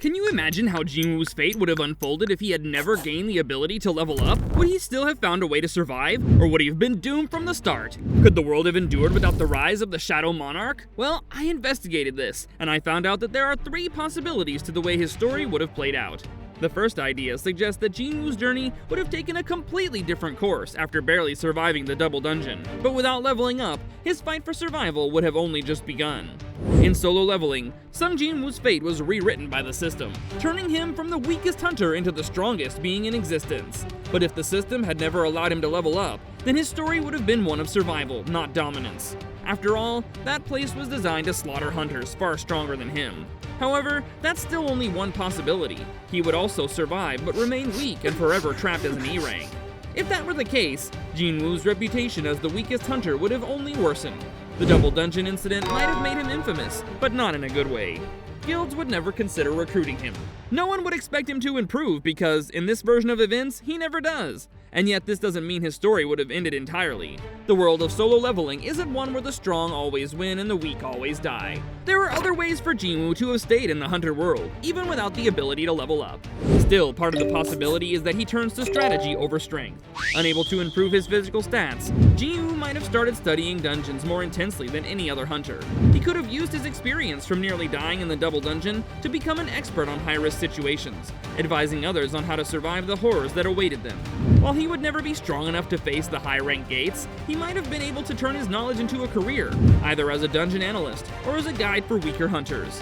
Can you imagine how Jin-Woo's fate would have unfolded if he had never gained the ability to level up? Would he still have found a way to survive? Or would he have been doomed from the start? Could the world have endured without the rise of the Shadow Monarch? Well, I investigated this, and I found out that there are 3 possibilities to the way his story would have played out. The first idea suggests that Jin-Woo's journey would have taken a completely different course after barely surviving the double dungeon, but without leveling up, his fight for survival would have only just begun. In solo leveling, Sung Jin-Woo's fate was rewritten by the system, turning him from the weakest hunter into the strongest being in existence. But if the system had never allowed him to level up, then his story would have been one of survival, not dominance. After all, that place was designed to slaughter hunters far stronger than him. However, that's still only one possibility. He would also survive but remain weak and forever trapped as an E-rank. If that were the case, Jin-Woo's reputation as the weakest hunter would have only worsened. The double dungeon incident might have made him infamous, but not in a good way. Guilds would never consider recruiting him. No one would expect him to improve because, in this version of events, he never does. And yet this doesn't mean his story would have ended entirely. The world of solo leveling isn't one where the strong always win and the weak always die. There are other ways for Jin-Woo to have stayed in the hunter world, even without the ability to level up. Still, part of the possibility is that he turns to strategy over strength. Unable to improve his physical stats, Jin-Woo might have started studying dungeons more intensely than any other hunter. He could have used his experience from nearly dying in the double dungeon to become an expert on high-risk situations, advising others on how to survive the horrors that awaited them. While he would never be strong enough to face the high-rank gates, he might have been able to turn his knowledge into a career, either as a dungeon analyst or as a guide for weaker hunters.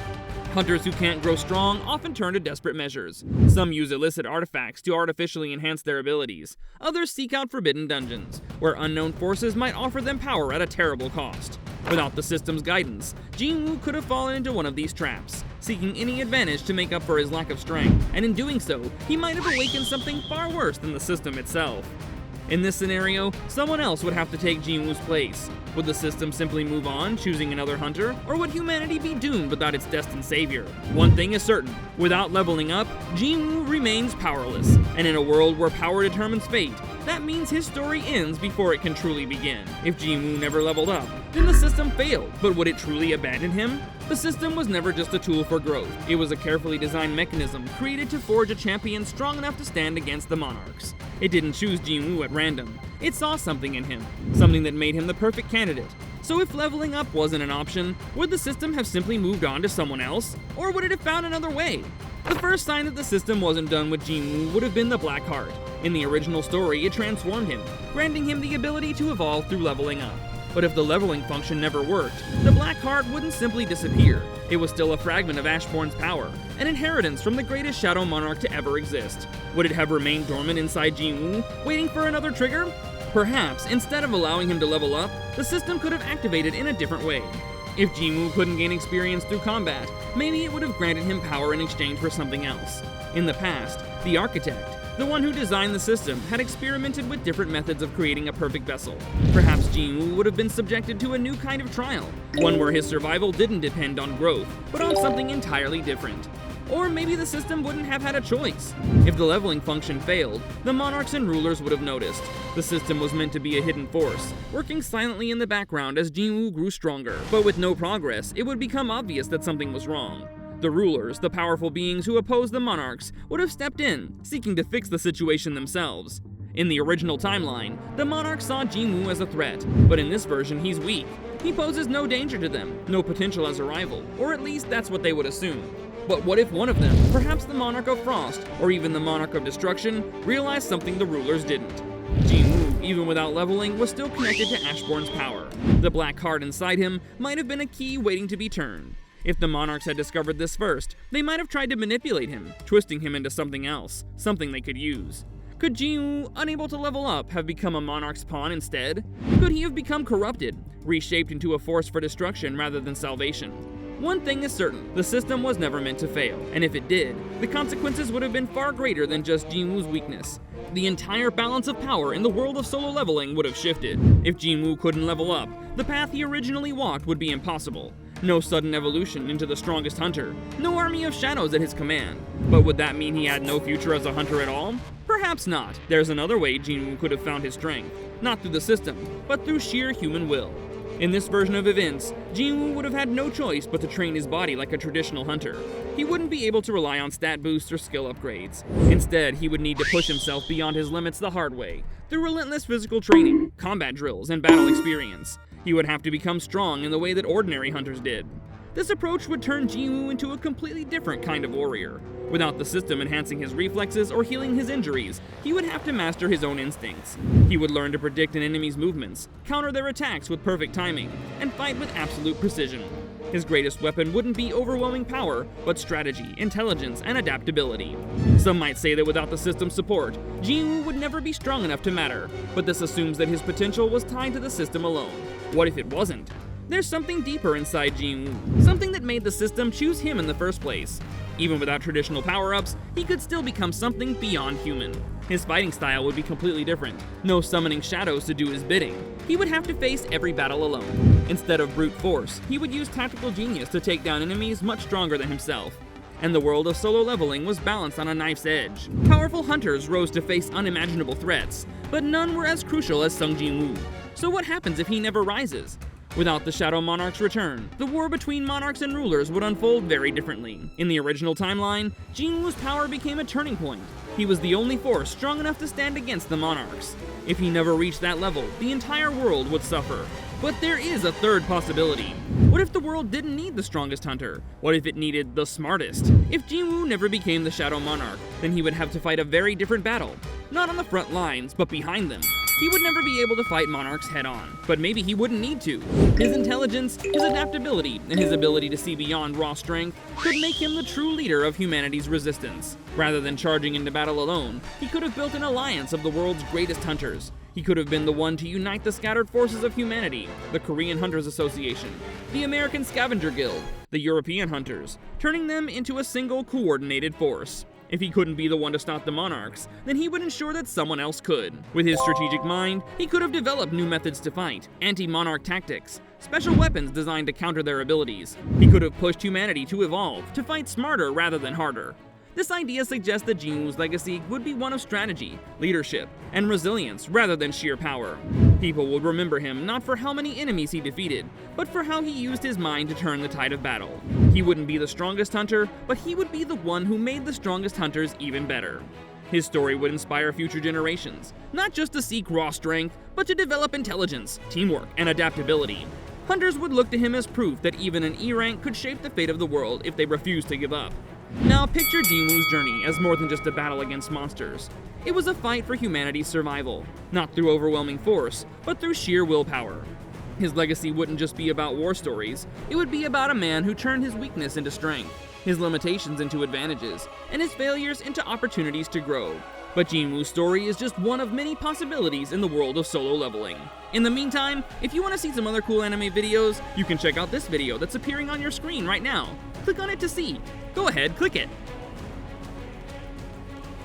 Hunters who can't grow strong often turn to desperate measures. Some use illicit artifacts to artificially enhance their abilities. Others seek out forbidden dungeons, where unknown forces might offer them power at a terrible cost. Without the system's guidance, Jin-Woo could have fallen into one of these traps, seeking any advantage to make up for his lack of strength, and in doing so, he might have awakened something far worse than the system itself. In this scenario, someone else would have to take Jin-Woo's place. Would the system simply move on, choosing another hunter, or would humanity be doomed without its destined savior? One thing is certain, without leveling up, Jin-Woo remains powerless, and in a world where power determines fate, that means his story ends before it can truly begin. If Jin-Woo never leveled up, then the system failed, but would it truly abandon him? The system was never just a tool for growth. It was a carefully designed mechanism created to forge a champion strong enough to stand against the monarchs. It didn't choose Jin-Woo at random. It saw something in him, something that made him the perfect candidate. So if leveling up wasn't an option, would the system have simply moved on to someone else? Or would it have found another way? The first sign that the system wasn't done with Jin-Woo would have been the Black Heart. In the original story, it transformed him, granting him the ability to evolve through leveling up. But if the leveling function never worked, the Black Heart wouldn't simply disappear. It was still a fragment of Ashbourne's power, an inheritance from the greatest Shadow Monarch to ever exist. Would it have remained dormant inside Jin-Woo, waiting for another trigger? Perhaps, instead of allowing him to level up, the system could have activated in a different way. If Jin-Woo couldn't gain experience through combat, maybe it would have granted him power in exchange for something else. In the past, the Architect, the one who designed the system, had experimented with different methods of creating a perfect vessel. Perhaps Jin-Woo would have been subjected to a new kind of trial, one where his survival didn't depend on growth, but on something entirely different. Or maybe the system wouldn't have had a choice. If the leveling function failed, the monarchs and rulers would have noticed. The system was meant to be a hidden force, working silently in the background as Jin-Woo grew stronger. But with no progress, it would become obvious that something was wrong. The rulers, the powerful beings who opposed the monarchs, would have stepped in, seeking to fix the situation themselves. In the original timeline, the monarchs saw Jin-Woo as a threat, but in this version he's weak. He poses no danger to them, no potential as a rival, or at least that's what they would assume. But what if one of them, perhaps the Monarch of Frost, or even the Monarch of Destruction, realized something the rulers didn't? Jin-Woo, even without leveling, was still connected to Ashbourne's power. The Black Heart inside him might have been a key waiting to be turned. If the monarchs had discovered this first, they might have tried to manipulate him, twisting him into something else, something they could use. Could Jin-Woo, unable to level up, have become a monarch's pawn instead? Could he have become corrupted, reshaped into a force for destruction rather than salvation? One thing is certain, the system was never meant to fail, and if it did, the consequences would have been far greater than just Jin-Woo's weakness. The entire balance of power in the world of solo leveling would have shifted. If Jin-Woo couldn't level up, the path he originally walked would be impossible. No sudden evolution into the strongest hunter, no army of shadows at his command. But would that mean he had no future as a hunter at all? Perhaps not. There's another way Jin-Woo could have found his strength. Not through the system, but through sheer human will. In this version of events, Jin-Woo would have had no choice but to train his body like a traditional hunter. He wouldn't be able to rely on stat boosts or skill upgrades. Instead, he would need to push himself beyond his limits the hard way, through relentless physical training, combat drills, and battle experience. He would have to become strong in the way that ordinary hunters did. This approach would turn Jin-Woo into a completely different kind of warrior. Without the system enhancing his reflexes or healing his injuries, he would have to master his own instincts. He would learn to predict an enemy's movements, counter their attacks with perfect timing, and fight with absolute precision. His greatest weapon wouldn't be overwhelming power, but strategy, intelligence, and adaptability. Some might say that without the system's support, Jin-Woo would never be strong enough to matter, but this assumes that his potential was tied to the system alone. What if it wasn't? There's something deeper inside Jin-Woo, something that made the system choose him in the first place. Even without traditional power-ups, he could still become something beyond human. His fighting style would be completely different. No summoning shadows to do his bidding. He would have to face every battle alone. Instead of brute force, he would use tactical genius to take down enemies much stronger than himself. And the world of solo leveling was balanced on a knife's edge. Powerful hunters rose to face unimaginable threats, but none were as crucial as Sung Jin-Woo. So what happens if he never rises? Without the Shadow Monarch's return, the war between monarchs and rulers would unfold very differently. In the original timeline, Jin-Woo's power became a turning point. He was the only force strong enough to stand against the monarchs. If he never reached that level, the entire world would suffer. But there is a third possibility. What if the world didn't need the strongest hunter? What if it needed the smartest? If Jin-Woo never became the Shadow Monarch, then he would have to fight a very different battle. Not on the front lines, but behind them. He would never be able to fight monarchs head-on, but maybe he wouldn't need to. His intelligence, his adaptability, and his ability to see beyond raw strength could make him the true leader of humanity's resistance. Rather than charging into battle alone, he could have built an alliance of the world's greatest hunters. He could have been the one to unite the scattered forces of humanity, the Korean Hunters Association, the American Scavenger Guild, the European Hunters, turning them into a single coordinated force. If he couldn't be the one to stop the monarchs, then he would ensure that someone else could. With his strategic mind, he could have developed new methods to fight, anti-monarch tactics, special weapons designed to counter their abilities. He could have pushed humanity to evolve, to fight smarter rather than harder. This idea suggests that Jin-Woo's legacy would be one of strategy, leadership, and resilience rather than sheer power. People would remember him not for how many enemies he defeated, but for how he used his mind to turn the tide of battle. He wouldn't be the strongest hunter, but he would be the one who made the strongest hunters even better. His story would inspire future generations, not just to seek raw strength, but to develop intelligence, teamwork, and adaptability. Hunters would look to him as proof that even an E rank could shape the fate of the world if they refused to give up. Now picture Jin-Woo's journey as more than just a battle against monsters. It was a fight for humanity's survival, not through overwhelming force, but through sheer willpower. His legacy wouldn't just be about war stories, it would be about a man who turned his weakness into strength, his limitations into advantages, and his failures into opportunities to grow. But Jin-Woo's story is just one of many possibilities in the world of solo leveling. In the meantime, if you want to see some other cool anime videos, you can check out this video that's appearing on your screen right now. Click on it to see. Go ahead, click it.